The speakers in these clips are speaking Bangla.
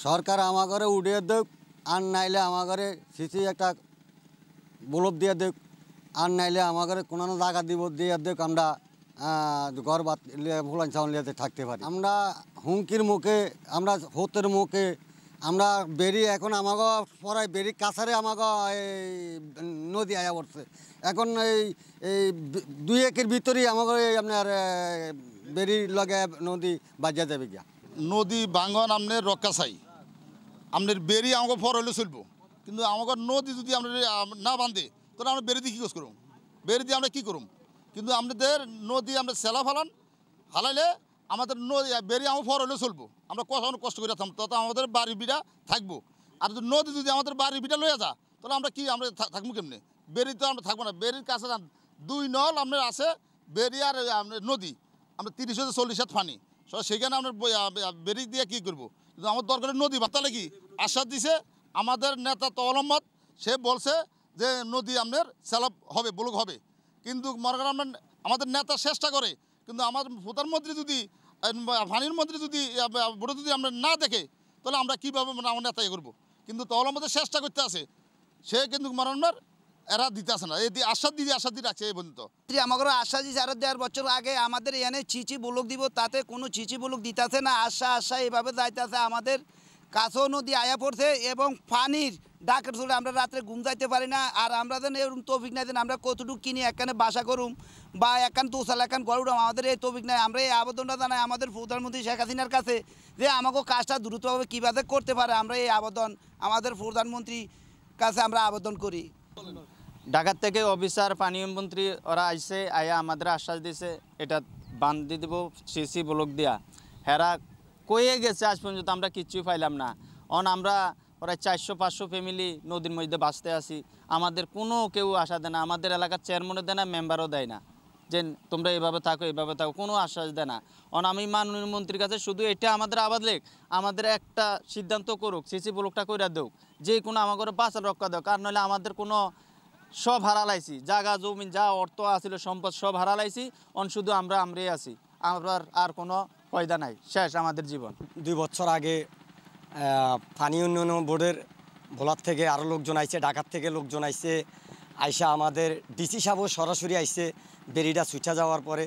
সরকার আমার ঘরে উঠিয়ে দেখ, আর নাইলে আমার ঘরে সিসি একটা বলব দিয়ে দেখ, আর নাইলে আমার ঘরে কোনো জায়গা দিব দিয়ে দেখ, আমরা ঘর বাদ ভুলান চাউন লিয়াতে থাকতে পারি। আমরা হুমকির মুখে, আমরা হতের মুখে, আমরা বেরি এখন আমাকে পড়ায় বেরি কাছারে আমাকে এই নদী আয়া পড়ছে। এখন এই 2 একের ভিতরেই আমাকে আপনার বেরি লগে নদী বাজিয়া যাবে গিয়া। নদী ভাঙন আপনার রক্ষা চাই, আপনার বেরি আমাকে ফর হইলে চলবো, কিন্তু আমাকে নদী যদি আপনার না বাঁধে তাহলে আমরা বেরি দিয়ে কী করুম, বেরি দিয়ে আমরা কী করুম। কিন্তু আপনাদের নদী আমরা সেলা ফালান হালাইলে আমাদের নদী বেরি আমার ফর হইলে চলবো, আমরা কষ্ট করে থাকবো, তত আমাদের বাড়ি বিড়া থাকবো। আর নদী যদি আমাদের বাড়ি বিড়া লইয়া যা তাহলে আমরা কি আমরা থাকবো কেমনি, বেরি তো আমরা থাকবো না। বেরির কাছে 2 নল আপনার আছে, বেরি আর নদী আমরা 30 থেকে 40 হাত পানি, সেখানে আমরা বেরি দিয়ে কী করবো। কিন্তু আমার দরকার নদী বাতালে কি আশ্বাস দিছে আমাদের নেতা তওয়াল, সে বলছে যে নদী আপনার সেলাপ হবে, ব্লক হবে। কিন্তু মনে করেন আমাদের নেতা চেষ্টা করে, কিন্তু আমাদের প্রধানমন্ত্রী যদি পানির মন্ত্রী যদি বড় যদি আমরা না দেখে তাহলে আমরা কীভাবে আমার নেতা ইয়ে করবো। কিন্তু তওয়াল আমাদের চেষ্টা করতে আছে, সে কিন্তু মরণের এরা দিতে আসে না, এই আশ্বাস দিয়ে রাখছে এই পর্যন্ত। আমাদের আশ্বাস দিচ্ছে আরো 1.5 বছর আগে আমাদের এনে চিচি ব্লক দিব, তাতে কোনো চিচি ব্লক দিতেছে না। আশা এইভাবে যাইতেছে, আমাদের কাছেও নদী আয়া পড়ছে এবং পানির ডাকের চলে আমরা রাত্রে ঘুম যাইতে পারি না। আর আমরা যেন এরকম তৌফিক নাই যেন আমরা কতটুকু কিনি এখানে বাসা করুম বা এখান দোসাল এখান গড় উঠাম, আমাদের এই তৌফিক নাই। আমরা এই আবেদনটা জানাই আমাদের প্রধানমন্ত্রী শেখ হাসিনার কাছে যে আমাকে কাজটা দ্রুতভাবে কীভাবে করতে পারে। আমরা এই আবেদন আমাদের প্রধানমন্ত্রীর কাছে আমরা আবেদন করি। ঢাকার থেকে অফিসার পানীয় মন্ত্রী ওরা আইসে, আয়া আমাদের আশ্বাস দিছে এটা বান্ধ দিয়ে দেবো সিসি ব্লক দিয়া। হেরা কয়ে গেছে, আজ পর্যন্ত আমরা কিচ্ছুই পাইলাম না। আমরা প্রায় 400-500 ফ্যামিলি নদীর মধ্যে বাঁচতে আসি, আমাদের কোনো কেউ আশা দেয় না, আমাদের এলাকার চেয়ারম্যানও দেয় না, মেম্বারও দেয় না যে তোমরা এইভাবে থাকো কোনো আশ্বাস দেয় না। আমি মাননীয় মন্ত্রীর কাছে শুধু এটা আমাদের আবাদ লেখ, আমাদের একটা সিদ্ধান্ত করুক, সিসি ব্লকটা কইরা দেউক, যে কোনো আমাদের বাঁচাল রক্ষা দেওক। কারণ নইলে আমাদের কোনো সব হারালাইছি, জায়গা জমি যা অর্থ আছিল সম্পদ সব হারালাইছি, শুধু আমরাই আছি, আমরা আর কোনো ফয়দা নাই, শেষ আমাদের জীবন। 2 বছর আগে পানি উন্নয়ন বোর্ডের ভোলার থেকে আরও লোকজন আইছে, ঢাকার থেকে লোকজন আইছে, আইসা আমাদের ডিসি সাহেবও সরাসরি আইছে বেরিটা ছুটে যাওয়ার পরে।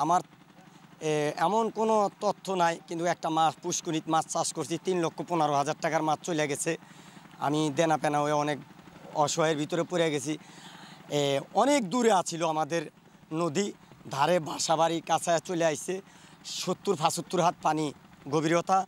আমার এমন কোনো তথ্য নাই, কিন্তু একটা মাছ পুষ্করিত মাছ চাষ করছি, 3,15,000 টাকার মাছ চলে গেছে। আমি দেনা পেনা হয়ে অনেক অসহায়ের ভিতরে পড়ে গেছি। অনেক দূরে আছিল আমাদের নদী, ধারে বাসা বাড়ি কাছে চলে আইছে, 70-75 হাত পানি গভীরতা।